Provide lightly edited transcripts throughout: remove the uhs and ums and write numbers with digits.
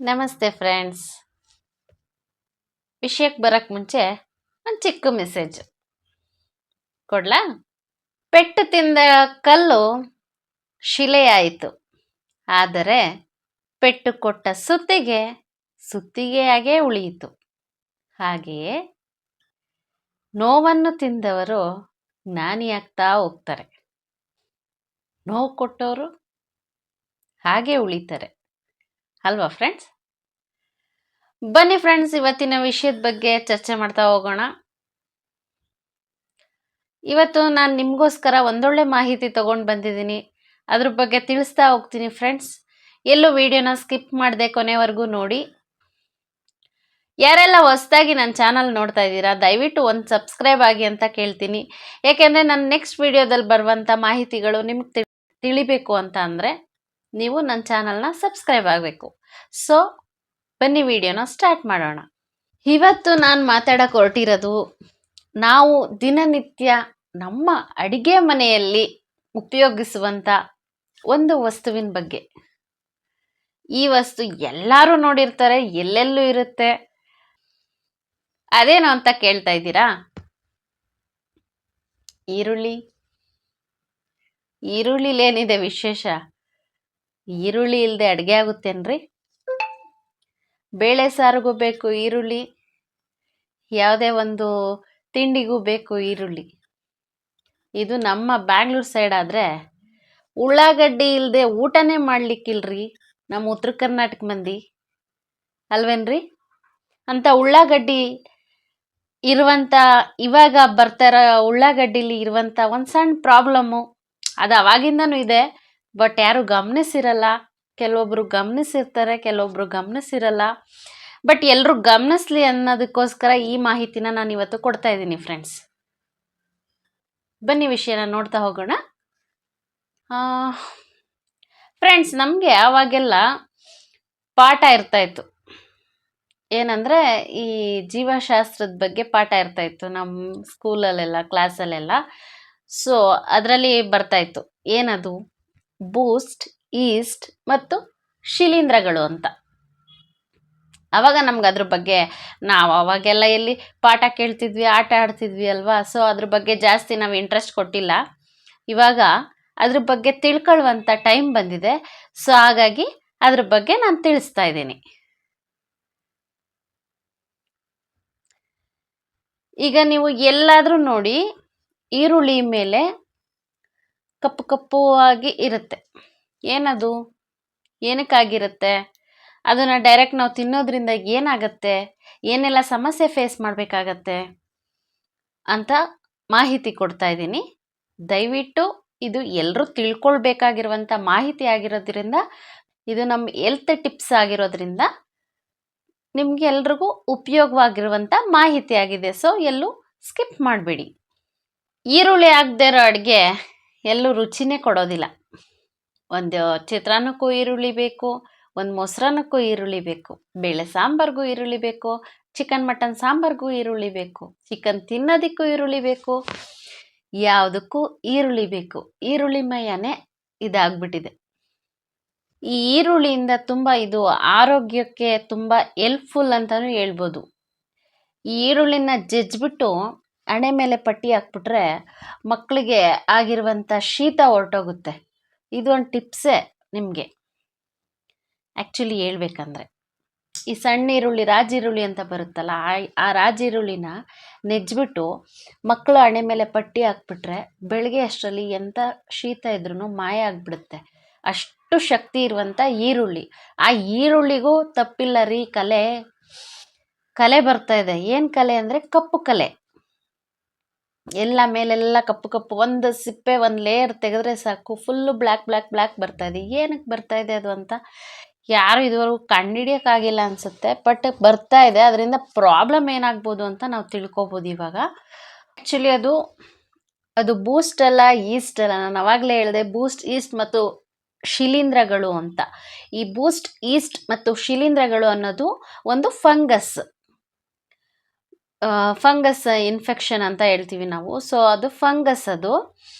ನಮಸ್ತೆ ಫ್ರೆಂಡ್ಸ್. ವಿಷಯಕ್ಕೆ ಬರಕ್ಕೆ ಮುಂಚೆ ಒಂದು ಚಿಕ್ಕ ಮೆಸೇಜ್ ಕೊಡ್ಲಾ? ಪೆಟ್ಟು ತಿಂದ ಕಲ್ಲು ಶಿಲೆಯಾಯಿತು, ಆದರೆ ಪೆಟ್ಟು ಕೊಟ್ಟ ಸುತ್ತಿಗೆಯಾಗೇ ಉಳಿಯಿತು. ಹಾಗೆಯೇ ನೋವನ್ನು ತಿಂದವರು ಜ್ಞಾನಿಯಾಗ್ತಾ ಹೋಗ್ತಾರೆ, ನೋವು ಕೊಟ್ಟವರು ಹಾಗೆ ಉಳಿತಾರೆ ಅಲ್ವಾ ಫ್ರೆಂಡ್ಸ್? ಬನ್ನಿ ಫ್ರೆಂಡ್ಸ್, ಇವತ್ತಿನ ವಿಷಯದ ಬಗ್ಗೆ ಚರ್ಚೆ ಮಾಡ್ತಾ ಹೋಗೋಣ. ಇವತ್ತು ನಾನು ನಿಮಗೋಸ್ಕರ ಒಂದೊಳ್ಳೆ ಮಾಹಿತಿ ತಗೊಂಡು ಬಂದಿದ್ದೀನಿ, ಅದ್ರ ಬಗ್ಗೆ ತಿಳಿಸ್ತಾ ಹೋಗ್ತೀನಿ ಫ್ರೆಂಡ್ಸ್. ಎಲ್ಲೂ ವಿಡಿಯೋನ ಸ್ಕಿಪ್ ಮಾಡದೆ ಕೊನೆವರೆಗೂ ನೋಡಿ. ಯಾರೆಲ್ಲ ಹೊಸದಾಗಿ ನನ್ನ ಚಾನಲ್ ನೋಡ್ತಾ ಇದ್ದೀರಾ, ದಯವಿಟ್ಟು ಒಂದು ಸಬ್ಸ್ಕ್ರೈಬ್ ಆಗಿ ಅಂತ ಕೇಳ್ತೀನಿ. ಏಕೆಂದರೆ ನನ್ನ ನೆಕ್ಸ್ಟ್ ವಿಡಿಯೋದಲ್ಲಿ ಬರುವಂಥ ಮಾಹಿತಿಗಳು ನಿಮ್ಗೆ ತಿಳಿಬೇಕು ಅಂತ ಅಂದರೆ ನೀವು ನನ್ನ ಚಾನಲ್ನ ಸಬ್ಸ್ಕ್ರೈಬ್ ಆಗಬೇಕು. ಸೊ ಬನ್ನಿ ವಿಡಿಯೋನ ಸ್ಟಾರ್ಟ್ ಮಾಡೋಣ. ಇವತ್ತು ನಾನು ಮಾತಾಡಕ್ಕೆ ಹೊರಟಿರೋದು ನಾವು ದಿನನಿತ್ಯ ನಮ್ಮ ಅಡಿಗೆ ಮನೆಯಲ್ಲಿ ಉಪಯೋಗಿಸುವಂಥ ಒಂದು ವಸ್ತುವಿನ ಬಗ್ಗೆ. ಈ ವಸ್ತು ಎಲ್ಲರೂ ನೋಡಿರ್ತಾರೆ, ಎಲ್ಲೆಲ್ಲೂ ಇರುತ್ತೆ. ಅದೇನು ಅಂತ ಕೇಳ್ತಾ ಇದ್ದೀರಾ? ಈರುಳ್ಳಿಲೇನಿದೆ ವಿಶೇಷ? ಈರುಳ್ಳಿ ಇಲ್ಲದೆ ಅಡುಗೆ ಆಗುತ್ತೇನ್ರಿ? ಬೇಳೆ ಸಾರಿಗೂ ಬೇಕು ಈರುಳ್ಳಿ, ಯಾವುದೇ ಒಂದು ತಿಂಡಿಗೂ ಬೇಕು ಈರುಳ್ಳಿ. ಇದು ನಮ್ಮ ಬ್ಯಾಂಗ್ಳೂರ್ ಸೈಡ್ ಆದರೆ ಉಳ್ಳಾಗಡ್ಡಿ ಇಲ್ಲದೆ ಊಟನೇ ಮಾಡ್ಲಿಕ್ಕಿಲ್ರಿ ನಮ್ಮ ಉತ್ತರ ಕರ್ನಾಟಕ ಮಂದಿ, ಅಲ್ವೇನ್ರಿ? ಅಂತ ಉಳ್ಳಾಗಡ್ಡಿ ಇರುವಂಥ, ಇವಾಗ ಬರ್ತಾರ ಉಳ್ಳಾಗಡ್ಡಿಲಿ ಇರುವಂಥ ಒಂದು ಸಣ್ಣ ಪ್ರಾಬ್ಲಮ್ಮು, ಅದು ಅವಾಗಿಂದನೂ ಇದೆ. ಬಟ್ ಯಾರು ಗಮನಿಸಿರಲ್ಲ. ಕೆಲವೊಬ್ರು ಗಮನಿಸಿರ್ತಾರೆ, ಕೆಲವೊಬ್ರು ಗಮನಿಸಿರಲ್ಲ. ಬಟ್ ಎಲ್ಲರೂ ಗಮನಿಸ್ಲಿ ಅನ್ನೋದಕ್ಕೋಸ್ಕರ ಈ ಮಾಹಿತಿನ ನಾನು ಇವತ್ತು ಕೊಡ್ತಾ ಇದ್ದೀನಿ ಫ್ರೆಂಡ್ಸ್. ಬನ್ನಿ ವಿಷಯನ ನೋಡ್ತಾ ಹೋಗೋಣ. ಫ್ರೆಂಡ್ಸ್, ನಮಗೆ ಆವಾಗೆಲ್ಲ ಪಾಠ ಇರ್ತಾಯಿತ್ತು. ಏನಂದರೆ ಈ ಜೀವಶಾಸ್ತ್ರದ ಬಗ್ಗೆ ಪಾಠ ಇರ್ತಾಯಿತ್ತು ನಮ್ಮ ಸ್ಕೂಲಲ್ಲೆಲ್ಲ, ಕ್ಲಾಸಲ್ಲೆಲ್ಲ. ಸೊ ಅದರಲ್ಲಿ ಬರ್ತಾಯಿತ್ತು ಏನದು, ಬೂಸ್ಟ್, ಈಸ್ಟ್ ಮತ್ತು ಶಿಲೀಂಧ್ರಗಳು ಅಂತ. ಆವಾಗ ನಮ್ಗೆ ಅದ್ರ ಬಗ್ಗೆ, ನಾವು ಅವಾಗೆಲ್ಲ ಎಲ್ಲಿ ಪಾಠ ಕೇಳ್ತಿದ್ವಿ, ಆಟ ಆಡ್ತಿದ್ವಿ ಅಲ್ವಾ. ಸೊ ಅದ್ರ ಬಗ್ಗೆ ಜಾಸ್ತಿ ನಾವು ಇಂಟ್ರೆಸ್ಟ್ ಕೊಟ್ಟಿಲ್ಲ. ಇವಾಗ ಅದ್ರ ಬಗ್ಗೆ ತಿಳ್ಕೊಳ್ಳುವಂಥ ಟೈಮ್ ಬಂದಿದೆ. ಸೊ ಹಾಗಾಗಿ ಅದ್ರ ಬಗ್ಗೆ ನಾನು ತಿಳಿಸ್ತಾ ಇದ್ದೀನಿ. ಈಗ ನೀವು ಎಲ್ಲಾದರೂ ನೋಡಿ, ಈರುಳ್ಳಿ ಮೇಲೆ ಕಪ್ಪು ಕಪ್ಪು ಆಗಿ ಇರುತ್ತೆ. ಏನದು, ಏನಕ್ಕಾಗಿರುತ್ತೆ? ಅದನ್ನು ಡೈರೆಕ್ಟ್ ನಾವು ತಿನ್ನೋದ್ರಿಂದ ಏನಾಗತ್ತೆ, ಏನೆಲ್ಲ ಸಮಸ್ಯೆ ಫೇಸ್ ಮಾಡಬೇಕಾಗತ್ತೆ ಅಂತ ಮಾಹಿತಿ ಕೊಡ್ತಾ ಇದ್ದೀನಿ. ದಯವಿಟ್ಟು ಇದು ಎಲ್ಲರೂ ತಿಳ್ಕೊಳ್ಬೇಕಾಗಿರುವಂಥ ಮಾಹಿತಿ ಆಗಿರೋದ್ರಿಂದ, ಇದು ನಮ್ಮ ಹೆಲ್ತ್ ಟಿಪ್ಸ್ ಆಗಿರೋದ್ರಿಂದ ನಿಮ್ಗೆ ಎಲ್ರಿಗೂ ಉಪಯೋಗವಾಗಿರುವಂಥ ಮಾಹಿತಿ ಆಗಿದೆ. ಸೊ ಎಲ್ಲೂ ಸ್ಕಿಪ್ ಮಾಡಬೇಡಿ. ಈರುಳ್ಳಿ ಆಗದೇ ಇರೋ ಅಡುಗೆ ಎಲ್ಲೂ ರುಚಿನೇ ಕೊಡೋದಿಲ್ಲ. ಒಂದು ಚಿತ್ರಾನ್ನಕ್ಕೂ ಈರುಳ್ಳಿ ಬೇಕು, ಒಂದು ಮೊಸರನ್ನಕ್ಕೂ ಈರುಳ್ಳಿ ಬೇಕು, ಬೇಳೆ ಸಾಂಬಾರ್ಗೂ ಈರುಳ್ಳಿ ಬೇಕು, ಚಿಕನ್ ಮಟನ್ ಸಾಂಬಾರ್ಗೂ ಈರುಳ್ಳಿ ಬೇಕು, ಚಿಕನ್ ತಿನ್ನೋದಕ್ಕೂ ಈರುಳ್ಳಿ ಬೇಕು, ಯಾವುದಕ್ಕೂ ಈರುಳ್ಳಿ ಬೇಕು. ಈರುಳ್ಳಿಮಯನೇ ಇದಾಗ್ಬಿಟ್ಟಿದೆ. ಈ ಈರುಳ್ಳಿಯಿಂದ ತುಂಬ ಇದು ಆರೋಗ್ಯಕ್ಕೆ ತುಂಬ ಹೆಲ್ಪ್ಫುಲ್ ಅಂತಲೂ ಹೇಳ್ಬೋದು. ಈ ಈರುಳ್ಳಿನ ಜಜ್ಜಿಬಿಟ್ಟು ಹಣೆ ಮೇಲೆ ಪಟ್ಟಿ ಹಾಕ್ಬಿಟ್ರೆ ಮಕ್ಕಳಿಗೆ ಆಗಿರುವಂಥ ಶೀತ ಹೊರಟೋಗುತ್ತೆ. ಇದು ಒಂದು ಟಿಪ್ಸೇ ನಿಮಗೆ ಆ್ಯಕ್ಚುಲಿ ಹೇಳ್ಬೇಕಂದ್ರೆ. ಈ ಸಣ್ಣ ಈರುಳ್ಳಿ, ರಾಜೀರುಳ್ಳಿ ಅಂತ ಬರುತ್ತಲ್ಲ, ಆ ರಾಜೀರುಳ್ಳಿನ ನೆಜ್ಜಿಬಿಟ್ಟು ಮಕ್ಕಳು ಹಣೆ ಮೇಲೆ ಪಟ್ಟಿ ಹಾಕ್ಬಿಟ್ರೆ ಬೆಳಗ್ಗೆ ಅಷ್ಟರಲ್ಲಿ ಎಂಥ ಶೀತ ಇದ್ರೂ ಮಾಯ ಆಗಿಬಿಡುತ್ತೆ. ಅಷ್ಟು ಶಕ್ತಿ ಇರುವಂಥ ಈರುಳ್ಳಿ. ಆ ಈರುಳ್ಳಿಗೂ ತಪ್ಪಿಲ್ಲ ರೀ, ಕಲೆ ಬರ್ತಾ ಇದೆ. ಏನು ಕಲೆ ಅಂದರೆ ಕಪ್ಪು ಕಲೆ. ಎಲ್ಲ ಮೇಲೆಲ್ಲ ಕಪ್ಪು ಕಪ್ಪು, ಒಂದು ಸಿಪ್ಪೆ ಒಂದು ಲೇಯರ್ ತೆಗೆದ್ರೆ ಸಾಕು, ಫುಲ್ಲು ಬ್ಲ್ಯಾಕ್ ಬರ್ತಾ ಇದೆ. ಏನಕ್ಕೆ ಬರ್ತಾ ಇದೆ ಅದು ಅಂತ ಯಾರು ಇದುವರೆಗೂ ಕಂಡುಹಿಡಿಯೋಕ್ಕಾಗಿಲ್ಲ ಅನಿಸುತ್ತೆ. ಬಟ್ ಬರ್ತಾ ಇದೆ. ಅದರಿಂದ ಪ್ರಾಬ್ಲಮ್ ಏನಾಗ್ಬೋದು ಅಂತ ನಾವು ತಿಳ್ಕೊಬೋದು ಇವಾಗ. ಆ್ಯಕ್ಚುಲಿ ಅದು ಬೂಸ್ಟ್ ಅಲ್ಲ, ಈಸ್ಟ್ ಅಲ್ಲ. ನಾನು ಅವಾಗಲೇ ಹೇಳಿದೆ ಬೂಸ್ಟ್, ಈಸ್ಟ್ ಮತ್ತು ಶಿಲೀಂಧ್ರಗಳು ಅಂತ. ಈ ಬೂಸ್ಟ್, ಈಸ್ಟ್ ಮತ್ತು ಶಿಲೀಂಧ್ರಗಳು ಅನ್ನೋದು ಒಂದು ಫಂಗಸ್ ಇನ್ಫೆಕ್ಷನ್ ಅಂತ ಹೇಳ್ತೀವಿ ನಾವು. ಸೊ ಅದು ಫಂಗಸ್.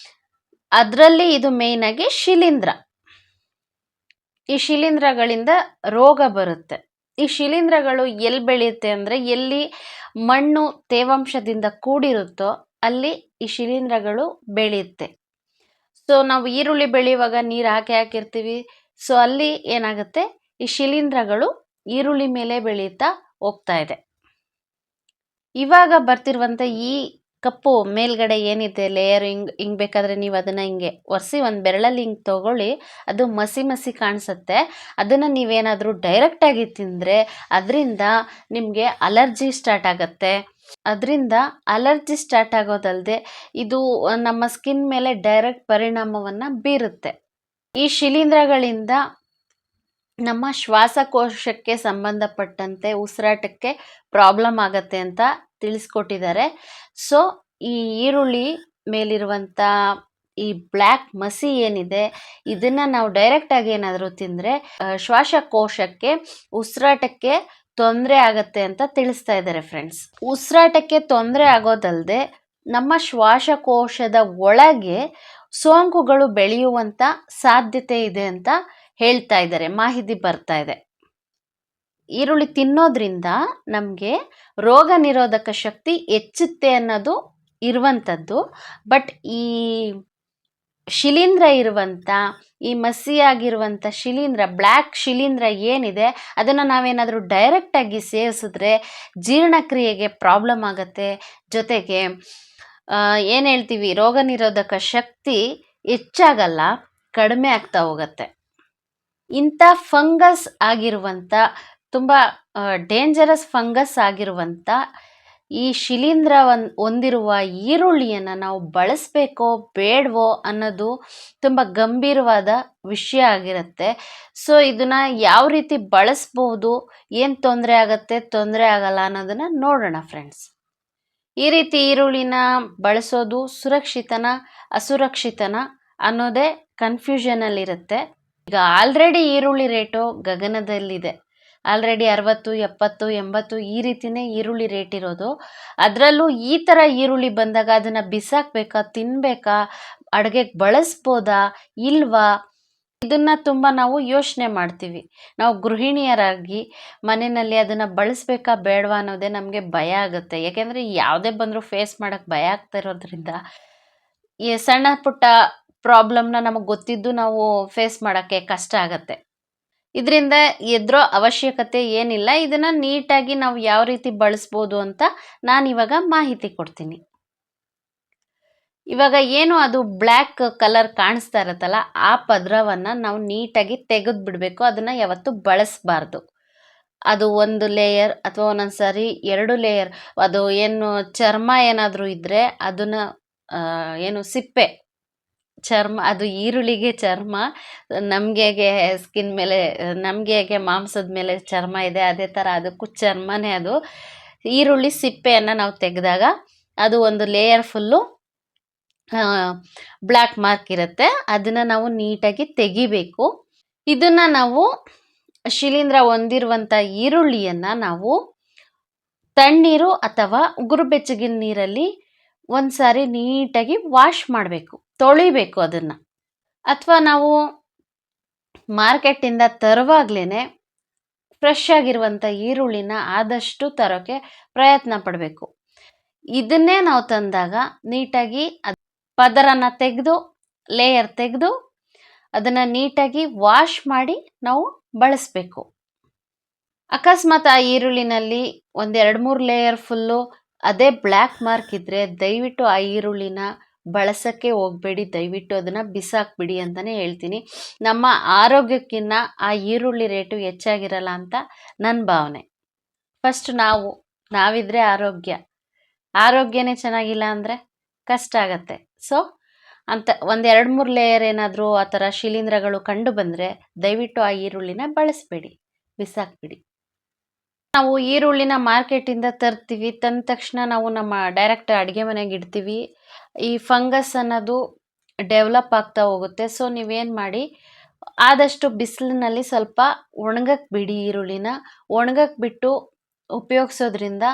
ಅದರಲ್ಲಿ ಇದು ಮೇಯ್ನಾಗಿ ಶಿಲೀಂಧ್ರ. ಈ ಶಿಲೀಂಧ್ರಗಳಿಂದ ರೋಗ ಬರುತ್ತೆ. ಈ ಶಿಲೀಂಧ್ರಗಳು ಎಲ್ಲಿ ಬೆಳೆಯುತ್ತೆ ಅಂದರೆ ಎಲ್ಲಿ ಮಣ್ಣು ತೇವಾಂಶದಿಂದ ಕೂಡಿರುತ್ತೋ ಅಲ್ಲಿ ಈ ಶಿಲೀಂಧ್ರಗಳು ಬೆಳೆಯುತ್ತೆ. ಸೊ ನಾವು ಈರುಳ್ಳಿ ಬೆಳೆಯುವಾಗ ನೀರು ಹಾಕಿರ್ತೀವಿ. ಸೊ ಅಲ್ಲಿ ಏನಾಗುತ್ತೆ, ಈ ಶಿಲೀಂಧ್ರಗಳು ಈರುಳ್ಳಿ ಮೇಲೆ ಬೆಳೀತಾ ಹೋಗ್ತಾ ಇದೆ. ಇವಾಗ ಬರ್ತಿರುವಂಥ ಈ ಕಪ್ಪು ಮೇಲ್ಗಡೆ ಏನಿದೆ ಲೇಯರ್, ಹಿಂಗೆ ಬೇಕಾದರೆ ನೀವು ಅದನ್ನು ಹಿಂಗೆ ಒರೆಸಿ ಒಂದು ಬೆರಳಲ್ಲಿ ಹಿಂಗೆ ತೊಗೊಳ್ಳಿ, ಅದು ಮಸಿ ಮಸಿ ಕಾಣಿಸುತ್ತೆ. ಅದನ್ನು ನೀವೇನಾದರೂ ಡೈರೆಕ್ಟಾಗಿ ತಿಂದರೆ ಅದರಿಂದ ನಿಮಗೆ ಅಲರ್ಜಿ ಸ್ಟಾರ್ಟ್ ಆಗುತ್ತೆ. ಅದರಿಂದ ಅಲರ್ಜಿ ಸ್ಟಾರ್ಟ್ ಆಗೋದಲ್ಲದೆ ಇದು ನಮ್ಮ ಸ್ಕಿನ್ ಮೇಲೆ ಡೈರೆಕ್ಟ್ ಪರಿಣಾಮವನ್ನು ಬೀರುತ್ತೆ. ಈ ಶಿಲೀಂಧ್ರಗಳಿಂದ ನಮ್ಮ ಶ್ವಾಸಕೋಶಕ್ಕೆ ಸಂಬಂಧಪಟ್ಟಂತೆ ಉಸಿರಾಟಕ್ಕೆ ಪ್ರಾಬ್ಲಮ್ ಆಗತ್ತೆ ಅಂತ ತಿಳಿಸ್ಕೊಟ್ಟಿದ್ದಾರೆ. ಸೊ ಈ ಈರುಳ್ಳಿ ಮೇಲಿರುವಂಥ ಈ ಬ್ಲ್ಯಾಕ್ ಮಸಿ ಏನಿದೆ ಇದನ್ನು ನಾವು ಡೈರೆಕ್ಟಾಗಿ ಏನಾದರೂ ತಿಂದರೆ ಶ್ವಾಸಕೋಶಕ್ಕೆ ಉಸಿರಾಟಕ್ಕೆ ತೊಂದರೆ ಆಗತ್ತೆ ಅಂತ ತಿಳಿಸ್ತಾ ಇದ್ದಾರೆ ಫ್ರೆಂಡ್ಸ್. ಉಸಿರಾಟಕ್ಕೆ ತೊಂದರೆ ಆಗೋದಲ್ಲದೆ ನಮ್ಮ ಶ್ವಾಸಕೋಶದ ಒಳಗೆ ಸೋಂಕುಗಳು ಬೆಳೆಯುವಂಥ ಸಾಧ್ಯತೆ ಇದೆ ಅಂತ ಹೇಳ್ತಾ ಇದ್ದಾರೆ, ಮಾಹಿತಿ ಬರ್ತಾ ಇದೆ. ಈರುಳ್ಳಿ ತಿನ್ನೋದ್ರಿಂದ ನಮಗೆ ರೋಗ ನಿರೋಧಕ ಶಕ್ತಿ ಹೆಚ್ಚುತ್ತೆ ಅನ್ನೋದು ಇರುವಂಥದ್ದು. ಬಟ್ ಈ ಶಿಲೀಂಧ್ರ ಇರುವಂಥ ಈ ಮಸಿಯಾಗಿರುವಂಥ ಶಿಲೀಂಧ್ರ, ಬ್ಲ್ಯಾಕ್ ಶಿಲೀಂಧ್ರ ಏನಿದೆ ಅದನ್ನು ನಾವೇನಾದರೂ ಡೈರೆಕ್ಟಾಗಿ ಸೇವಿಸಿದ್ರೆ ಜೀರ್ಣಕ್ರಿಯೆಗೆ ಪ್ರಾಬ್ಲಮ್ ಆಗುತ್ತೆ. ಜೊತೆಗೆ ಏನು ಹೇಳ್ತೀವಿ, ರೋಗ ನಿರೋಧಕ ಶಕ್ತಿ ಹೆಚ್ಚಾಗಲ್ಲ, ಕಡಿಮೆ ಆಗ್ತಾ ಹೋಗುತ್ತೆ. ಇಂಥ ಫಂಗಸ್ ಆಗಿರುವಂಥ ತುಂಬ ಡೇಂಜರಸ್ ಫಂಗಸ್ ಆಗಿರುವಂಥ ಈ ಶಿಲೀಂಧ್ರ ಹೊಂದಿರುವ ಈರುಳ್ಳಿಯನ್ನು ನಾವು ಬಳಸಬೇಕೋ ಬೇಡವೋ ಅನ್ನೋದು ತುಂಬ ಗಂಭೀರವಾದ ವಿಷಯ ಆಗಿರುತ್ತೆ. ಸೊ ಇದನ್ನು ಯಾವ ರೀತಿ ಬಳಸ್ಬೋದು, ಏನು ತೊಂದರೆ ಆಗುತ್ತೆ ತೊಂದರೆ ಆಗಲ್ಲ ಅನ್ನೋದನ್ನು ನೋಡೋಣ ಫ್ರೆಂಡ್ಸ್. ಈ ರೀತಿ ಈರುಳ್ಳಿನ ಬಳಸೋದು ಸುರಕ್ಷಿತನ ಅಸುರಕ್ಷಿತನ ಅನ್ನೋದೇ ಕನ್ಫ್ಯೂಷನಲ್ಲಿರುತ್ತೆ. ಈಗ ಆಲ್ರೆಡಿ ಈರುಳ್ಳಿ ರೇಟು ಗಗನದಲ್ಲಿದೆ. ಆಲ್ರೆಡಿ 60, 70, 80 ಈ ರೀತಿಯೇ ಈರುಳ್ಳಿ ರೇಟ್ ಇರೋದು. ಅದರಲ್ಲೂ ಈ ಥರ ಈರುಳ್ಳಿ ಬಂದಾಗ ಅದನ್ನು ಬಿಸಾಕಬೇಕಾ, ತಿನ್ನಬೇಕಾ, ಅಡುಗೆಗೆ ಬಳಸ್ಬೋದಾ ಇಲ್ವಾ, ಇದನ್ನು ತುಂಬ ನಾವು ಯೋಚನೆ ಮಾಡ್ತೀವಿ. ನಾವು ಗೃಹಿಣಿಯರಾಗಿ ಮನೆಯಲ್ಲಿ ಅದನ್ನು ಬಳಸಬೇಕಾ ಬೇಡವಾ ಅನ್ನೋದೇ ನಮಗೆ ಭಯ ಆಗುತ್ತೆ. ಯಾಕೆಂದರೆ ಯಾವುದೇ ಬಂದರೂ ಫೇಸ್ ಮಾಡೋಕ್ಕೆ ಭಯ ಆಗ್ತಾ ಇರೋದ್ರಿಂದ ಈ ಸಣ್ಣ ಪುಟ್ಟ ಪ್ರಾಬ್ಲಮ್ನ ನಮಗೆ ಗೊತ್ತಿದ್ದು ನಾವು ಫೇಸ್ ಮಾಡೋಕ್ಕೆ ಕಷ್ಟ ಆಗುತ್ತೆ. ಇದರಿಂದ ಎದುರೋ ಅವಶ್ಯಕತೆ ಏನಿಲ್ಲ. ಇದನ್ನು ನೀಟಾಗಿ ನಾವು ಯಾವ ರೀತಿ ಬಳಸ್ಬೋದು ಅಂತ ನಾನಿವಾಗ ಮಾಹಿತಿ ಕೊಡ್ತೀನಿ. ಇವಾಗ ಏನು ಅದು ಬ್ಲ್ಯಾಕ್ ಕಲರ್ ಕಾಣಿಸ್ತಾ ಇರುತ್ತಲ್ಲ, ಆ ಪದರವನ್ನು ನಾವು ನೀಟಾಗಿ ತೆಗೆದು ಬಿಡಬೇಕು. ಅದನ್ನು ಯಾವತ್ತೂ ಬಳಸಬಾರ್ದು. ಅದು ಒಂದು ಲೇಯರ್ ಅಥವಾ ಒಂದೊಂದು ಸಾರಿ 2 ಲೇಯರ್, ಅದು ಏನು ಚರ್ಮ ಏನಾದರೂ ಇದ್ದರೆ ಅದನ್ನು ಏನು ಸಿಪ್ಪೆ ಚರ್ಮ, ಅದು ಈರುಳ್ಳಿಗೆ ಚರ್ಮ, ನಮಗೆ ಹೇಗೆ ಸ್ಕಿನ್ ಮೇಲೆ, ನಮಗೆ ಹೇಗೆ ಮಾಂಸದ ಮೇಲೆ ಚರ್ಮ ಇದೆ ಅದೇ ಥರ ಅದಕ್ಕೂ ಚರ್ಮನೇ. ಅದು ಈರುಳ್ಳಿ ಸಿಪ್ಪೆಯನ್ನು ನಾವು ತೆಗೆದಾಗ ಅದು ಒಂದು ಲೇಯರ್ ಫುಲ್ಲು ಬ್ಲ್ಯಾಕ್ ಮಾರ್ಕ್ ಇರುತ್ತೆ. ಅದನ್ನು ನಾವು ನೀಟಾಗಿ ತೆಗಿಬೇಕು. ಇದನ್ನು ನಾವು ಶಿಲೀಂಧ್ರ ಹೊಂದಿರುವಂಥ ಈರುಳ್ಳಿಯನ್ನು ನಾವು ತಣ್ಣೀರು ಅಥವಾ ಉಗುರು ಬೆಚ್ಚಗಿನ ನೀರಲ್ಲಿ ಒಂದು ಸಾರಿ ನೀಟಾಗಿ ವಾಶ್ ಮಾಡಬೇಕು, ತೊಳಿಬೇಕು ಅದನ್ನು. ಅಥವಾ ನಾವು ಮಾರ್ಕೆಟಿಂದ ತರುವಾಗಲೇ ಫ್ರೆಶ್ ಆಗಿರುವಂಥ ಈರುಳ್ಳಿನ ಆದಷ್ಟು ತರೋಕ್ಕೆ ಪ್ರಯತ್ನ ಪಡಬೇಕು. ಇದನ್ನೇ ನಾವು ತಂದಾಗ ನೀಟಾಗಿ ಪದರನ ತೆಗೆದು, ಲೇಯರ್ ತೆಗೆದು ಅದನ್ನು ನೀಟಾಗಿ ವಾಶ್ ಮಾಡಿ ನಾವು ಬಳಸಬೇಕು. ಅಕಸ್ಮಾತ್ ಆ ಈರುಳ್ಳಿನಲ್ಲಿ ಒಂದು 2-3 ಲೇಯರ್ ಫುಲ್ಲು ಅದೇ ಬ್ಲ್ಯಾಕ್ ಮಾರ್ಕ್ ಇದ್ದರೆ ದಯವಿಟ್ಟು ಆ ಈರುಳ್ಳಿನ ಬಳಸೋಕ್ಕೆ ಹೋಗಬೇಡಿ, ದಯವಿಟ್ಟು ಅದನ್ನು ಬಿಸಾಕ್ಬಿಡಿ ಅಂತಲೇ ಹೇಳ್ತೀನಿ. ನಮ್ಮ ಆರೋಗ್ಯಕ್ಕಿಂತ ಆ ಈರುಳ್ಳಿ ರೇಟು ಹೆಚ್ಚಾಗಿರಲ್ಲ ಅಂತ ನನ್ನ ಭಾವನೆ. ಫಸ್ಟ್ ನಾವಿದ್ರೆ ಆರೋಗ್ಯನೇ ಚೆನ್ನಾಗಿಲ್ಲ ಅಂದರೆ ಕಷ್ಟ ಆಗತ್ತೆ. ಸೊ ಅಂತ ಒಂದು 2-3 ಲೇಯರ್ ಏನಾದರೂ ಆ ಥರ ಶಿಲೀಂಧ್ರಗಳು ಕಂಡು ಬಂದರೆ ದಯವಿಟ್ಟು ಆ ಈರುಳ್ಳಿನ ಬಳಸಬೇಡಿ, ಬಿಸಾಕ್ಬಿಡಿ. ನಾವು ಈರುಳ್ಳಿನ ಮಾರ್ಕೆಟಿಂದ ತರ್ತೀವಿ, ತಂದ ತಕ್ಷಣ ನಾವು ನಮ್ಮ ಡೈರೆಕ್ಟ್ ಅಡುಗೆ ಮನೆಗೆ ಇಡ್ತೀವಿ. ಈ ಫಂಗಸ್ ಅನ್ನೋದು ಡೆವಲಪ್ ಆಗ್ತಾ ಹೋಗುತ್ತೆ. ಸೊ ನೀವೇನು ಮಾಡಿ, ಆದಷ್ಟು ಬಿಸಿಲಿನಲ್ಲಿ ಸ್ವಲ್ಪ ಒಣಗಕ್ಕೆ ಬಿಡಿ. ಈರುಳ್ಳಿನ ಒಣಗಕ್ಕೆ ಬಿಟ್ಟು ಉಪಯೋಗಿಸೋದ್ರಿಂದ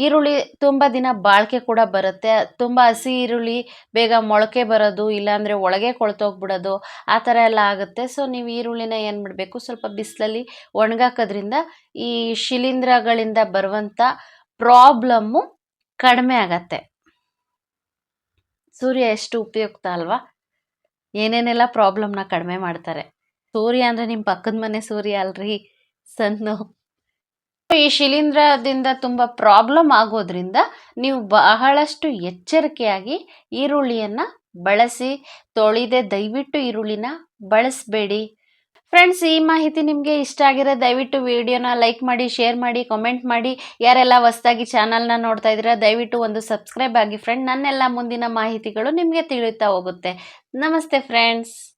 ಈರುಳ್ಳಿ ತುಂಬ ದಿನ ಬಾಳಿಕೆ ಕೂಡ ಬರುತ್ತೆ. ತುಂಬ ಹಸಿ ಈರುಳ್ಳಿ ಬೇಗ ಮೊಳಕೆ ಬರೋದು, ಇಲ್ಲಾಂದರೆ ಒಳಗೆ ಕೊಳ್ತೋಗ್ಬಿಡೋದು ಆ ಥರ ಎಲ್ಲ ಆಗುತ್ತೆ. ಸೊ ನೀವು ಈರುಳ್ಳಿನ ಏನು ಮಾಡಬೇಕು, ಸ್ವಲ್ಪ ಬಿಸಿಲಲ್ಲಿ ಒಣಗಾಕೋದ್ರಿಂದ ಈ ಶಿಲೀಂಧ್ರಗಳಿಂದ ಬರುವಂಥ ಪ್ರಾಬ್ಲಮ್ಮು ಕಡಿಮೆ ಆಗತ್ತೆ. ಸೂರ್ಯ ಎಷ್ಟು ಉಪಯುಕ್ತ ಅಲ್ವಾ? ಏನೇನೆಲ್ಲ ಪ್ರಾಬ್ಲಮ್ನ ಕಡಿಮೆ ಮಾಡ್ತಾರೆ. ಸೂರ್ಯ ಅಂದರೆ ನಿಮ್ಮ ಪಕ್ಕದ ಮನೆ ಸೂರ್ಯ ಅಲ್ರಿ, ಸನ್ನು. ಈ ಶಿಲೀಂಧ್ರದಿಂದ ತುಂಬ ಪ್ರಾಬ್ಲಮ್ ಆಗೋದ್ರಿಂದ ನೀವು ಬಹಳಷ್ಟು ಎಚ್ಚರಿಕೆಯಾಗಿ ಈರುಳ್ಳಿಯನ್ನು ಬಳಸಿ. ತೊಳೆದೇ ದಯವಿಟ್ಟು ಈರುಳ್ಳಿನ ಬಳಸಬೇಡಿ. ಫ್ರೆಂಡ್ಸ್, ಈ ಮಾಹಿತಿ ನಿಮಗೆ ಇಷ್ಟ ಆಗಿರೋ ದಯವಿಟ್ಟು ವಿಡಿಯೋನ ಲೈಕ್ ಮಾಡಿ, ಶೇರ್ ಮಾಡಿ, ಕಾಮೆಂಟ್ ಮಾಡಿ. ಯಾರೆಲ್ಲ ಹೊಸದಾಗಿ ಚಾನಲ್ನ ನೋಡ್ತಾ ಇದ್ದೀರಾ ದಯವಿಟ್ಟು ಒಂದು ಸಬ್ಸ್ಕ್ರೈಬ್ ಆಗಿ ಫ್ರೆಂಡ್. ನನ್ನೆಲ್ಲ ಮುಂದಿನ ಮಾಹಿತಿಗಳು ನಿಮಗೆ ತಿಳಿಯುತ್ತಾ ಹೋಗುತ್ತೆ. ನಮಸ್ತೆ ಫ್ರೆಂಡ್ಸ್.